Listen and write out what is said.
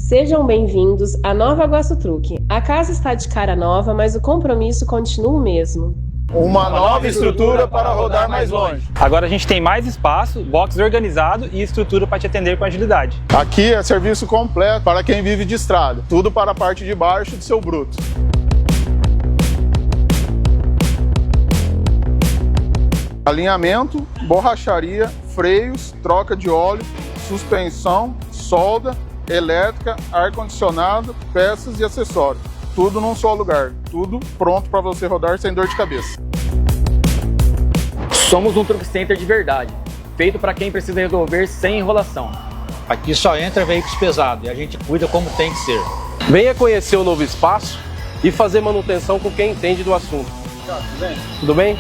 Sejam bem-vindos à nova GUAÇU TRUCK. A casa está de cara nova, mas o compromisso continua o mesmo. Uma nova estrutura para rodar mais longe. Agora a gente tem mais espaço, box organizado e estrutura para te atender com agilidade. Aqui é serviço completo para quem vive de estrada. Tudo para a parte de baixo do seu bruto. Alinhamento, borracharia, freios, troca de óleo, suspensão, solda, elétrica, ar-condicionado, peças e acessórios. Tudo num só lugar, tudo pronto para você rodar sem dor de cabeça. Somos um truck center de verdade, feito para quem precisa resolver sem enrolação. Aqui só entra veículos pesados e a gente cuida como tem que ser. Venha conhecer o novo espaço e fazer manutenção com quem entende do assunto. Tudo bem? Tudo bem?